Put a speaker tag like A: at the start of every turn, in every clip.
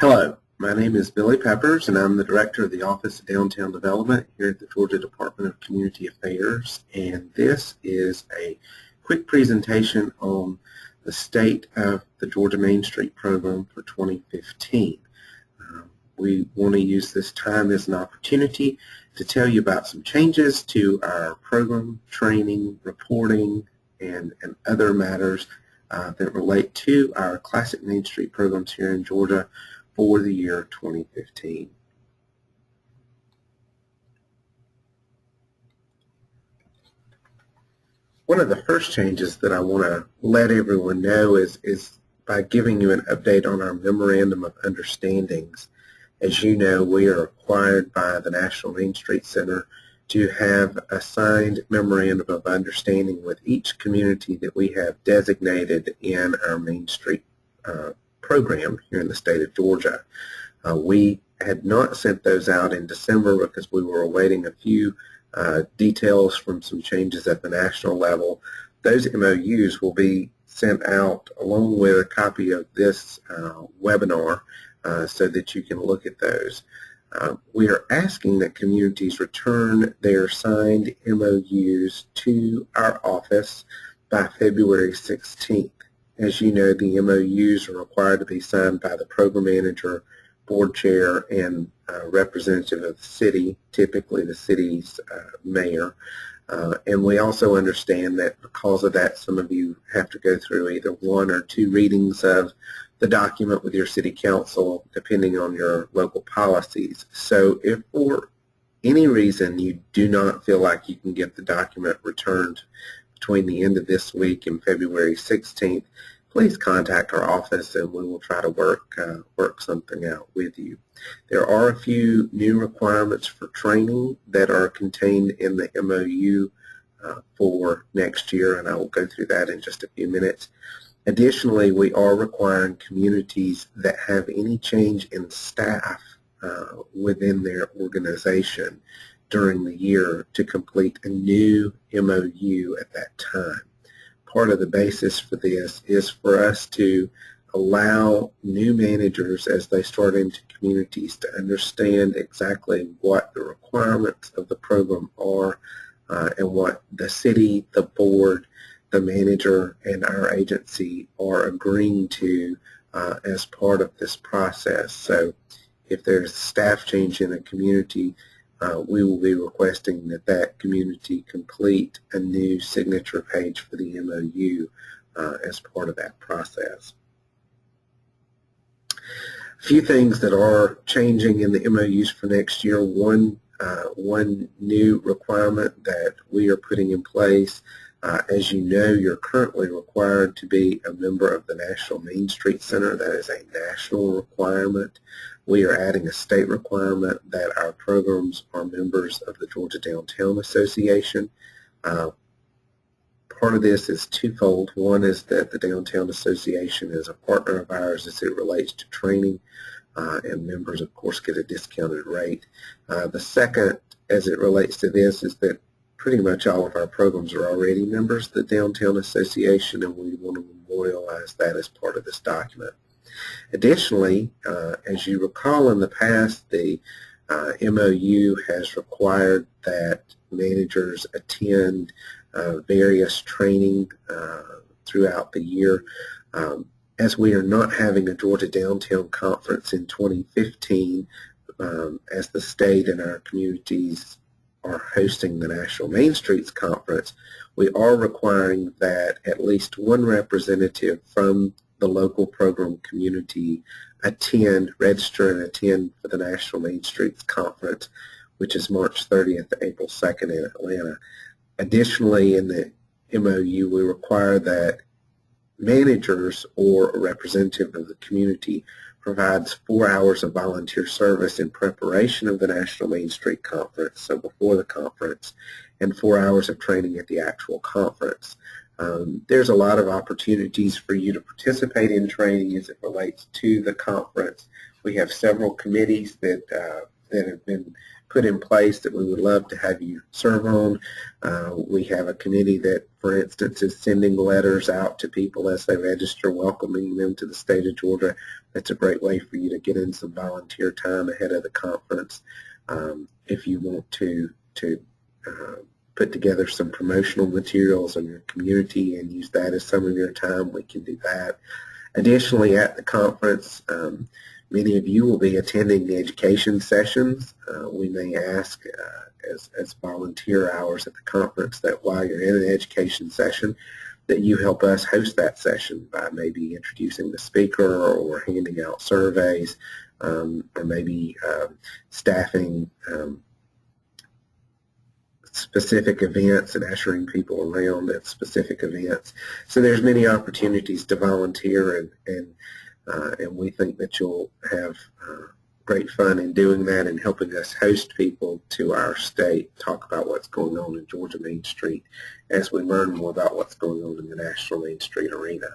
A: Hello, my name is Billy Peppers, and I'm the Director of the Office of Downtown Development here at the Georgia Department of Community Affairs. And this is a quick presentation on the state of the Georgia Main Street program for 2015. We want to use this time as an opportunity to tell you about some changes to our program, training, reporting, and other matters that relate to our classic Main Street programs here in Georgia for the year 2015. One of the first changes that I want to let everyone know is by giving you an update on our Memorandum of Understandings. As you know, we are required by the National Main Street Center to have a signed Memorandum of Understanding with each community that we have designated in our Main Street program here in the state of Georgia. We had not sent those out in December because we were awaiting a few details from some changes at the national level. Those MOUs will be sent out along with a copy of this webinar so that you can look at those. We are asking that communities return their signed MOUs to our office by February 16th. As you know, the MOUs are required to be signed by the program manager, board chair, and representative of the city, typically the city's mayor. And we also understand that because of that, some of you have to go through either one or two readings of the document with your city council, depending on your local policies. So if for any reason you do not feel like you can get the document returned between the end of this week and February 16th, please contact our office and we will try to work something out with you. There are a few new requirements for training that are contained in the MOU for next year, and I will go through that in just a few minutes. Additionally, we are requiring communities that have any change in staff within their organization during the year to complete a new MOU at that time. Part of the basis for this is for us to allow new managers as they start into communities to understand exactly what the requirements of the program are and what the city, the board, the manager, and our agency are agreeing to as part of this process. So if there's staff change in a community, we will be requesting that that community complete a new signature page for the MOU as part of that process. A few things that are changing in the MOUs for next year. One new requirement that we are putting in place. As you know, you're currently required to be a member of the National Main Street Center. That is a national requirement. We are adding a state requirement that our programs are members of the Georgia Downtown Association. Part of this is twofold. One is that the Downtown Association is a partner of ours as it relates to training, and members, of course, get a discounted rate. The second, as it relates to this, is that pretty much all of our programs are already members of the Downtown Association, and we want to memorialize that as part of this document. Additionally, as you recall in the past, the MOU has required that managers attend various training throughout the year. As we are not having a Georgia Downtown Conference in 2015, as the state and our communities are hosting the National Main Streets Conference, we are requiring that at least one representative from the local program community register and attend for the National Main Streets Conference, which is March 30th to April 2nd in Atlanta. Additionally, in the MOU, we require that managers or a representative of the community provides 4 hours of volunteer service in preparation of the National Main Street Conference, so before the conference, and 4 hours of training at the actual conference. There's a lot of opportunities for you to participate in training as it relates to the conference. We have several committees that have been put in place that we would love to have you serve on. We have a committee that, for instance, is sending letters out to people as they register, welcoming them to the state of Georgia. That's a great way for you to get in some volunteer time ahead of the conference. If you want to put together some promotional materials in your community and use that as some of your time, we can do that. Additionally, at the conference, many of you will be attending the education sessions. We may ask as volunteer hours at the conference that while you're in an education session that you help us host that session by maybe introducing the speaker or handing out surveys or maybe staffing specific events and ushering people around at specific events. So there's many opportunities to volunteer, and we think that you'll have great fun in doing that and helping us host people to our state, talk about what's going on in Georgia Main Street as we learn more about what's going on in the National Main Street arena.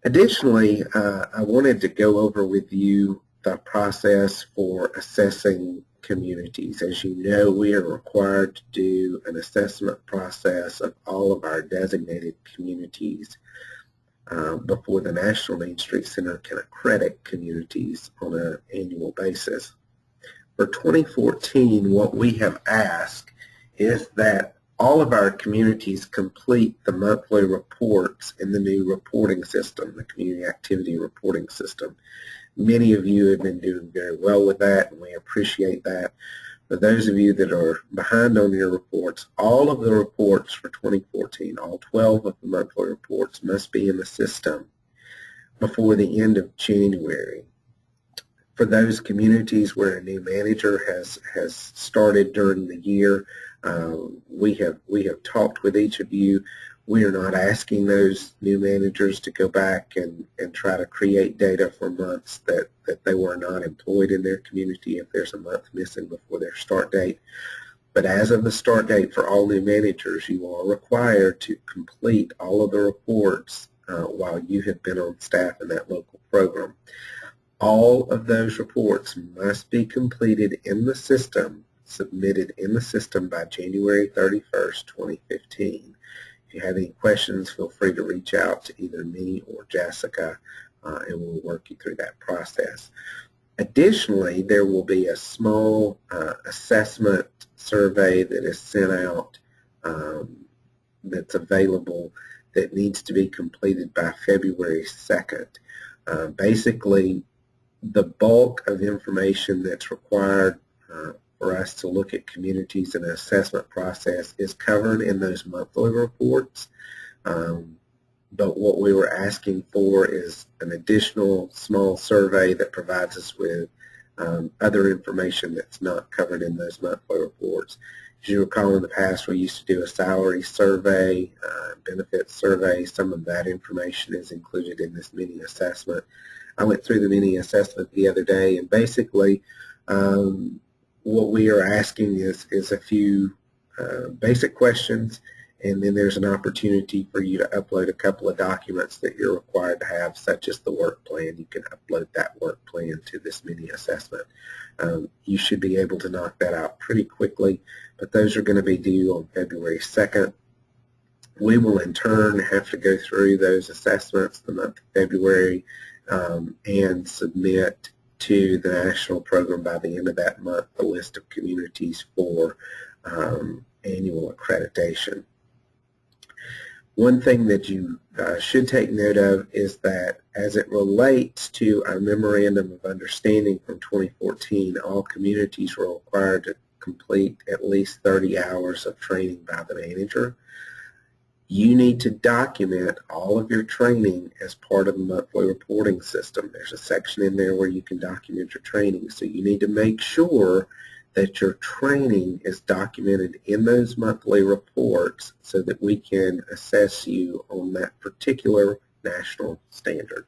A: Additionally, I wanted to go over with you the process for assessing communities. As you know, we are required to do an assessment process of all of our designated communities before the National Main Street Center can accredit communities on an annual basis. For 2014, what we have asked is that all of our communities complete the monthly reports in the new reporting system, the Community Activity Reporting System. Many of you have been doing very well with that, and we appreciate that. For those of you that are behind on your reports, all of the reports for 2014, all 12 of the monthly reports must be in the system before the end of January. For those communities where a new manager has started during the year, we have talked with each of you. We are not asking those new managers to go back and try to create data for months that they were not employed in their community if there's a month missing before their start date. But as of the start date for all new managers, you are required to complete all of the reports while you have been on staff in that local program. All of those reports must be completed in the system, submitted in the system by January 31st, 2015. If you have any questions, feel free to reach out to either me or Jessica, and we'll work you through that process. Additionally, there will be a small assessment survey that is sent out that's available that needs to be completed by February 2nd. Basically, the bulk of information that's required for us to look at communities in an assessment process is covered in those monthly reports. But what we were asking for is an additional small survey that provides us with other information that's not covered in those monthly reports. As you recall, in the past, we used to do a salary survey, benefits survey. Some of that information is included in this mini assessment. I went through the mini assessment the other day, and basically what we are asking is a few basic questions, and then there's an opportunity for you to upload a couple of documents that you're required to have, such as the work plan. You can upload that work plan to this mini assessment. You should be able to knock that out pretty quickly, but those are going to be due on February 2nd. We will in turn have to go through those assessments the month of February and submit to the national program by the end of that month a list of communities for annual accreditation. One thing that you should take note of is that as it relates to our Memorandum of Understanding from 2014, all communities were required to complete at least 30 hours of training by the manager. You need to document all of your training as part of the monthly reporting system. There's a section in there where you can document your training. So you need to make sure that your training is documented in those monthly reports so that we can assess you on that particular national standard.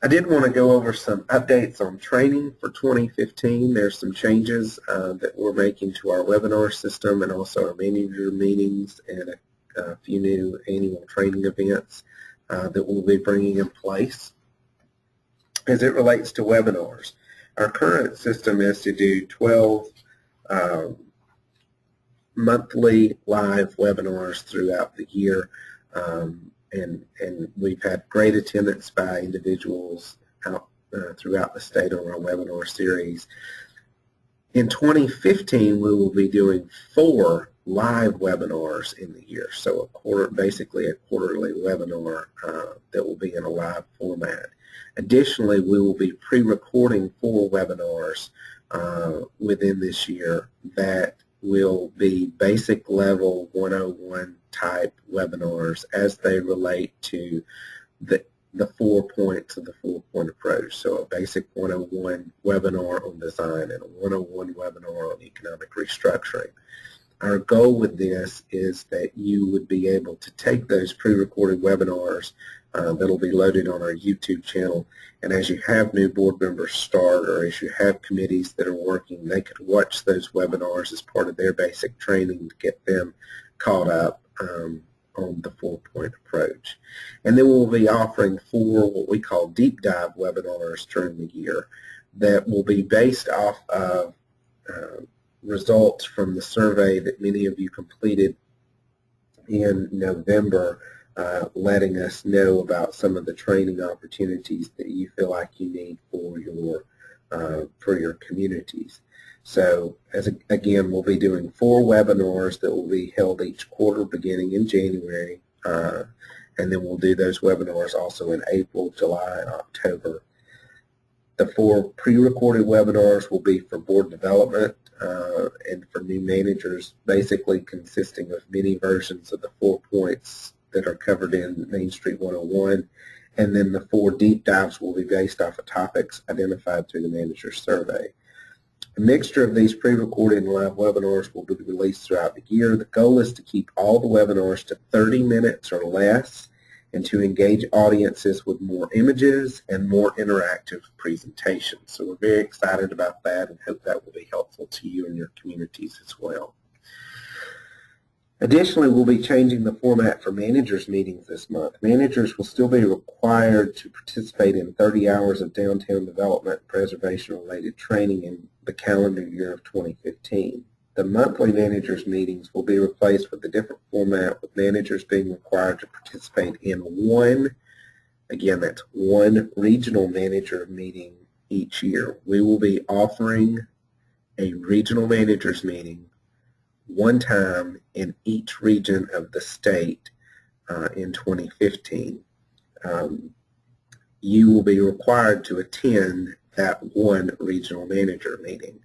A: I did want to go over some updates on training for 2015. There's some changes that we're making to our webinar system and also our manager meetings and a few new annual training events that we'll be bringing in place. as it relates to webinars. Our current system is to do 12 monthly live webinars throughout the year, and we've had great attendance by individuals out throughout the state on our webinar series. In 2015, we will be doing 4 live webinars in the year, so basically a quarterly webinar that will be in a live format. Additionally, we will be pre-recording 4 webinars within this year that will be basic level 101 type webinars as they relate to the 4 points of the 4-point approach. So a basic 101 webinar on design and a 101 webinar on economic restructuring. Our goal with this is that you would be able to take those pre-recorded webinars that will be loaded on our YouTube channel, and as you have new board members start or as you have committees that are working, they could watch those webinars as part of their basic training to get them caught up on the 4-point approach. And then we'll be offering 4 what we call deep dive webinars during the year that will be based off of results from the survey that many of you completed in November, letting us know about some of the training opportunities that you feel like you need for your communities. So again, we'll be doing 4 webinars that will be held each quarter beginning in January, and then we'll do those webinars also in April, July, and October. The 4 pre-recorded webinars will be for board development and for new managers, basically consisting of many versions of the 4 points that are covered in Main Street 101, and then the 4 deep dives will be based off of topics identified through the manager's survey. A mixture of these pre-recorded and live webinars will be released throughout the year. The goal is to keep all the webinars to 30 minutes or less and to engage audiences with more images and more interactive presentations. So we're very excited about that and hope that will be helpful to you and your communities as well. Additionally, we'll be changing the format for managers meetings this month. Managers will still be required to participate in 30 hours of downtown development and preservation related training in the calendar year of 2015. The monthly managers meetings will be replaced with a different format, with managers being required to participate in one regional manager meeting each year. We will be offering a regional managers meeting one time in each region of the state in 2015. You will be required to attend that one regional manager meeting.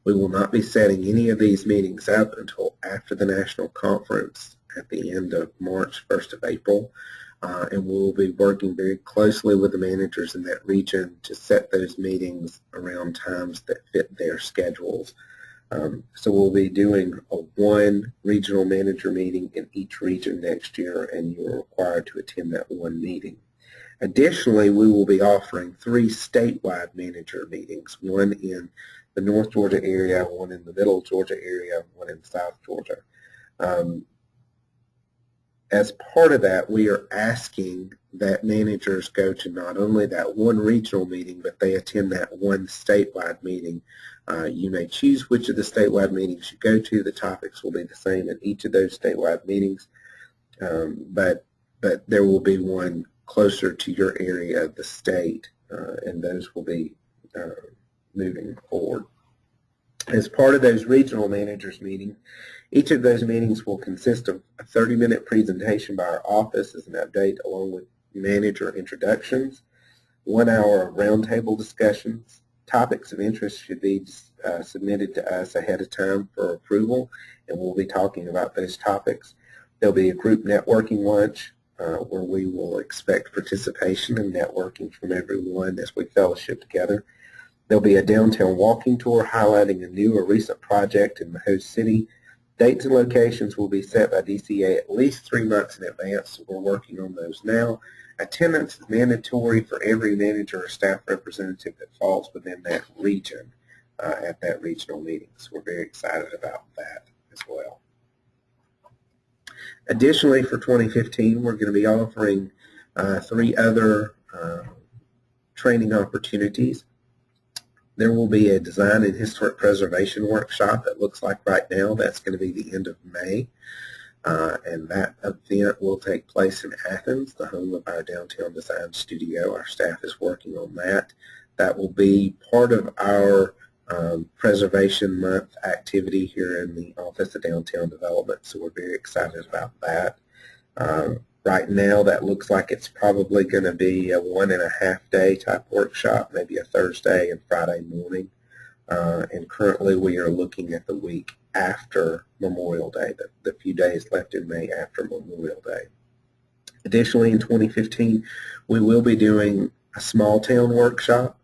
A: We will not be setting any of these meetings up until after the national conference at the end of March, 1st of April, and we will be working very closely with the managers in that region to set those meetings around times that fit their schedules. So we'll be doing a 1 regional manager meeting in each region next year, and you're required to attend that 1 meeting. Additionally, we will be offering 3 statewide manager meetings, 1 in the North Georgia area, 1 in the Middle Georgia area, 1 in South Georgia. As part of that, we are asking that managers go to not only that 1 regional meeting, but they attend that 1 statewide meeting. You may choose which of the statewide meetings you go to. The topics will be the same in each of those statewide meetings, but there will be one closer to your area of the state, and those will be moving forward. As part of those regional managers meetings, each of those meetings will consist of a 30-minute presentation by our office as an update, along with manager introductions, 1 hour of roundtable discussions. Topics of interest should be submitted to us ahead of time for approval, and we'll be talking about those topics. There'll be a group networking lunch where we will expect participation and networking from everyone as we fellowship together. There'll be a downtown walking tour highlighting a new or recent project in the host city. Dates and locations will be set by DCA at least 3 months in advance, so we're working on those now. Attendance is mandatory for every manager or staff representative that falls within that region at that regional meeting. So we're very excited about that as well. Additionally, for 2015, we're going to be offering 3 other training opportunities. There will be a design and historic preservation workshop. It looks like right now that's going to be the end of May. And that event will take place in Athens, the home of our downtown design studio. Our staff is working on that. That will be part of our Preservation Month activity here in the Office of Downtown Development, so we're very excited about that. Right now, that looks like it's probably going to be a 1.5 day type workshop, maybe a Thursday and Friday morning. And currently, we are looking at the week after Memorial Day, the few days left in May after Memorial Day. Additionally, in 2015, we will be doing a small town workshop.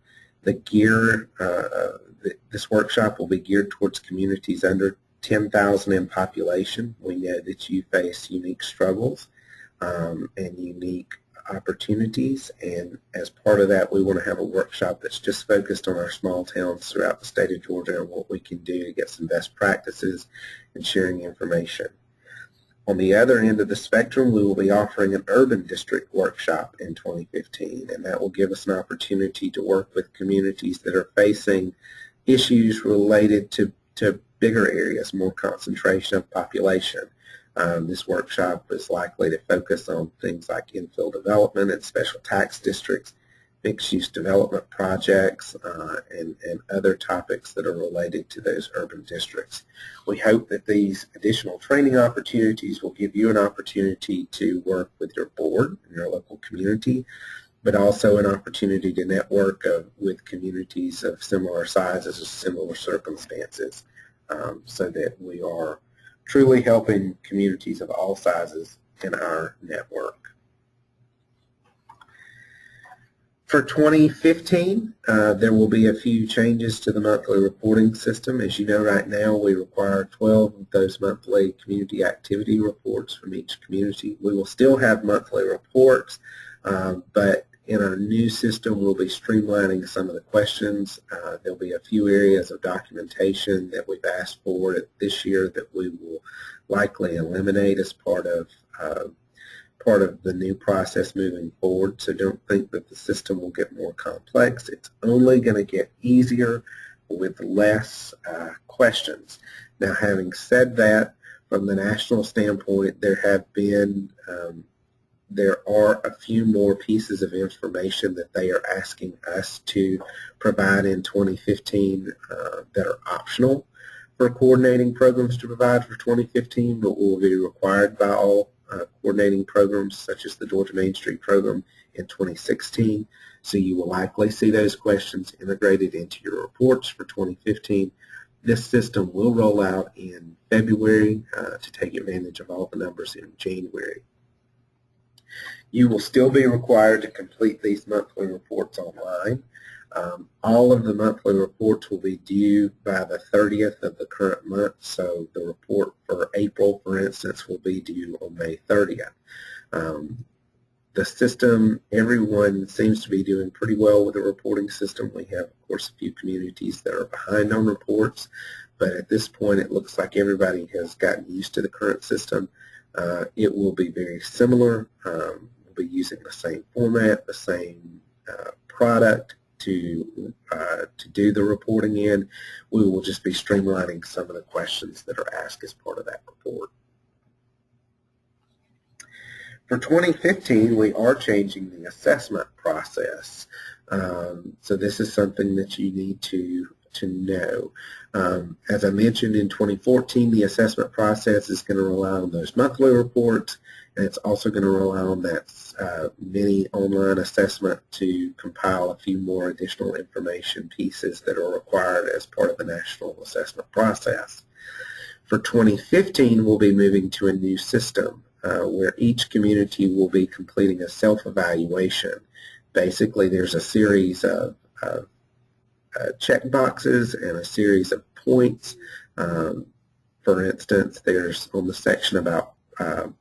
A: This workshop will be geared towards communities under 10,000 in population. We know that you face unique struggles and unique opportunities, and as part of that, we want to have a workshop that's just focused on our small towns throughout the state of Georgia and what we can do to get some best practices and sharing information. On the other end of the spectrum, we will be offering an urban district workshop in 2015, and that will give us an opportunity to work with communities that are facing issues related to bigger areas, more concentration of population. This workshop is likely to focus on things like infill development and special tax districts, mixed-use development projects, and other topics that are related to those urban districts. We hope that these additional training opportunities will give you an opportunity to work with your board and your local community, but also an opportunity to network with communities of similar sizes or similar circumstances, so that we are truly helping communities of all sizes in our network. For 2015, there will be a few changes to the monthly reporting system. As you know, right now we require 12 of those monthly community activity reports from each community. We will still have monthly reports, but in our new system, we'll be streamlining some of the questions. There'll be a few areas of documentation that we've asked for this year that we will likely eliminate as part of the new process moving forward. So don't think that the system will get more complex. It's only going to get easier with less questions. Now, having said that, from the national standpoint, there are a few more pieces of information that they are asking us to provide in 2015 that are optional for coordinating programs to provide for 2015, but will be required by all coordinating programs such as the Georgia Main Street program in 2016. So you will likely see those questions integrated into your reports for 2015. This system will roll out in February to take advantage of all the numbers in January. You will still be required to complete these monthly reports online. All of the monthly reports will be due by the 30th of the current month, so the report for April, for instance, will be due on May 30th. The system, everyone seems to be doing pretty well with the reporting system. We have, of course, a few communities that are behind on reports, but at this point it looks like everybody has gotten used to the current system. It will be very similar. We'll be using the same format, the same product to do the reporting in. We will just be streamlining some of the questions that are asked as part of that report. For 2015, we are changing the assessment process. So this is something that you need to know. As I mentioned, in 2014, the assessment process is going to rely on those monthly reports, and it's also going to rely on that mini online assessment to compile a few more additional information pieces that are required as part of the national assessment process. For 2015, we'll be moving to a new system where each community will be completing a self-evaluation. Basically, there's a series of check boxes and a series of points. For instance, there's on the section about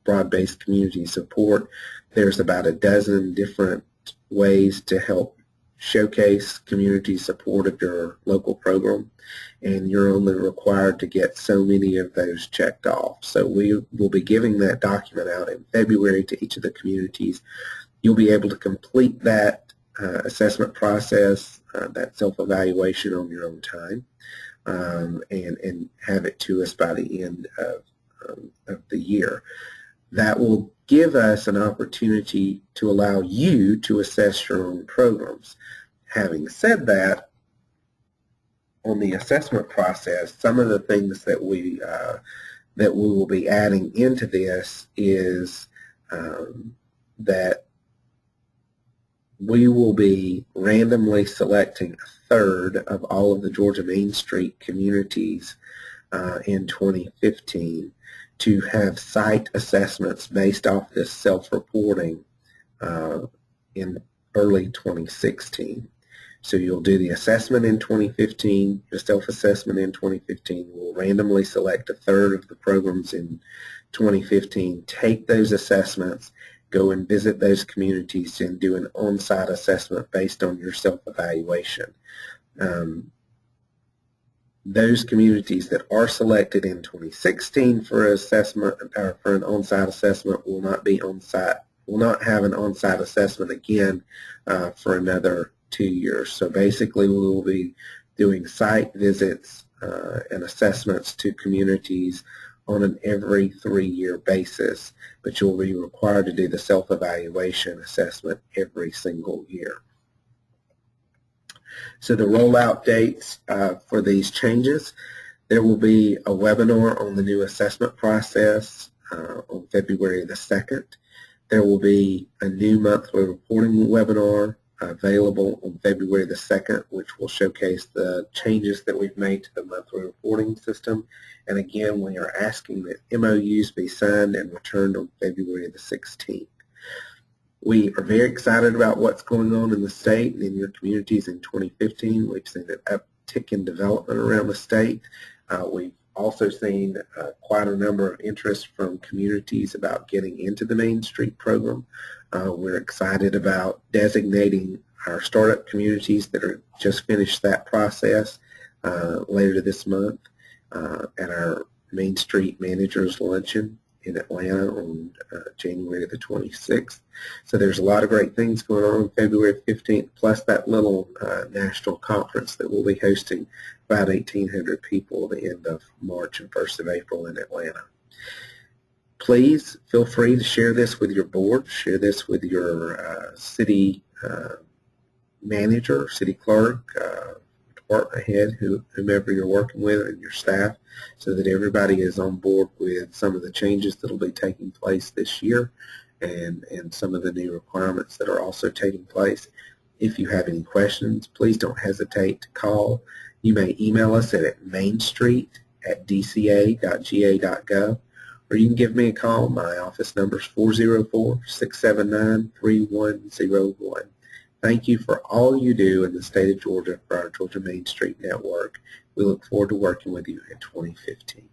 A: broad-based community support, there's about a dozen different ways to help showcase community support of your local program, and you're only required to get so many of those checked off. So we will be giving that document out in February to each of the communities. You'll be able to complete that assessment process, that self-evaluation on your own time, and have it to us by the end of the year. That will give us an opportunity to allow you to assess your own programs. Having said that, on the assessment process, some of the things that we will be adding into this is that we will be randomly selecting a third of all of the Georgia Main Street communities in 2015 to have site assessments based off this self-reporting in early 2016. So you'll do the assessment in 2015, the self-assessment in 2015. We'll randomly select a third of the programs in 2015, take those assessments, go and visit those communities and do an on-site assessment based on your self-evaluation. Those communities that are selected in 2016 for assessment or for an on-site assessment will not be on-site, will not have an on-site assessment again for another 2 years. So basically we will be doing site visits and assessments to communities on an every 3-year basis, but you'll be required to do the self-evaluation assessment every single year. So the rollout dates for these changes, there will be a webinar on the new assessment process on February the 2nd. There will be a new monthly reporting webinar available on February the 2nd, which will showcase the changes that we've made to the monthly reporting system. And again, we are asking that MOUs be signed and returned on February the 16th. We are very excited about what's going on in the state and in your communities in 2015. We've seen an uptick in development around the state. We've also seen quite a number of interest from communities about getting into the Main Street program. We're excited about designating our startup communities that are just finished that process later this month at our Main Street Managers Luncheon in Atlanta on January the 26th. So there's a lot of great things going on February 15th, plus that little national conference that we'll be hosting about 1,800 people at the end of March and 1st of April in Atlanta. Please feel free to share this with your board, share this with your city manager, city clerk, department head, whomever you're working with, and your staff, so that everybody is on board with some of the changes that will be taking place this year and some of the new requirements that are also taking place. If you have any questions, please don't hesitate to call. You may email us at mainstreet@dca.ga.gov, or you can give me a call. My office number is 404-679-3101. Thank you for all you do in the state of Georgia for our Georgia Main Street Network. We look forward to working with you in 2015.